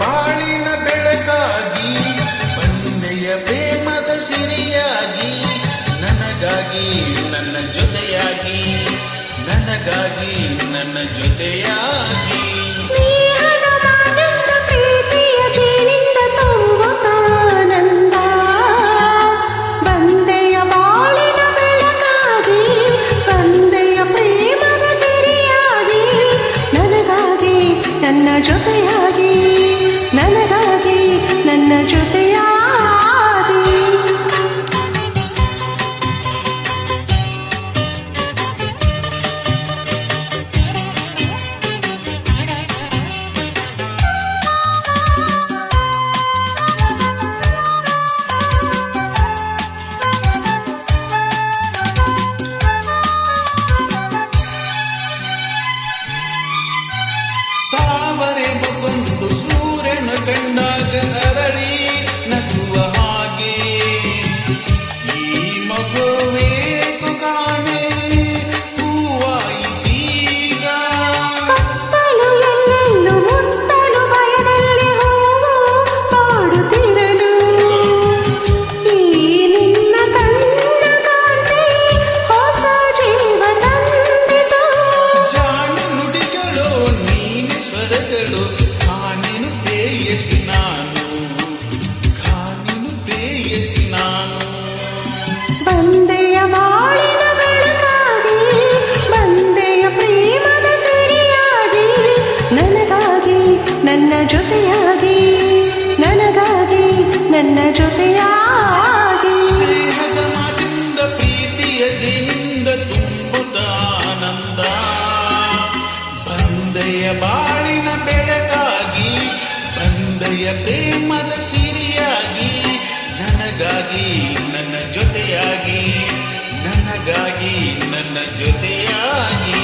ಬಾಳಿನ ಬೆಳಕಾಗಿ ಬಂದೆಯ ಪ್ರೇಮದ ಸಿರಿಯಾಗಿ ನನಗಾಗಿ ನನ್ನ ಜೊತೆಯಾಗಿ ನನಗಾಗಿ ನನ್ನ ಜೊತೆಯಾಗಿ ನನ್ನ ಜೊತೆಯಾಗಿ ನನಗಾಗಿ ನನ್ನ ಜೊತೆಯಾಗಿ ತಾವರೆ ಬಂದು ಸೂರ್ಯನ ಕಂಡಾಗ ಅರಳಿ ನಗುವ ಹಾಗೆ ಈ ಮಗುವೇಕು ಕಾಣೆ ಹೂವಾಯಿತೀಗ ಕತ್ತಲು ಎಲ್ಲೆಲ್ಲೂ ಮುತ್ತಲು ಭಯದಲ್ಲಿ ಹೂವು ಪಾಡುತ್ತಿರಲು ಈ ನಿನ್ನ ಕಣ್ಣ ಕಾಂತಿ ಹೊಸ ಜೀವ ತಂದಿತು ಜಾಣ ನುಡಿಗಳು ನೀನೆ ಸ್ವರಗಳು ಕಾನಿನು ಪ್ರೇಯಸಿ ನಾನು ಕಾನಿನು ಪ್ರೇಯಸಿ ನಾನು ಬಂದೆಯ ಬಾಳಿನ ಬೆಳಕಾಗಿ ಬಂದೆಯ ಪ್ರೇಮದ ಸಿರಿಯಾಗಿ ನನಗಾಗಿ ನನ್ನ ಜೊತೆಯಾಗಿ ನನಗಾಗಿ ನನ್ನ ಜೊತೆಯಾಗಿ ಸ್ನೇಹದ ಮಾತಿಂದ ಪ್ರೀತಿಯ ಜೇನಿಂದ ತುಂಬುತ್ತ ಆನಂದ ಬಂದೆಯ ಬಾಳಿನ ಬೆಳಕಾಗಿ ಬಂದೆಯ ಪ್ರೇಮದ ಸಿರಿಯಾಗಿ ನನಗಾಗಿ ನನ್ನ ಜೊತೆಯಾಗಿ ನನಗಾಗಿ ನನ್ನ ಜೊತೆಯಾಗಿ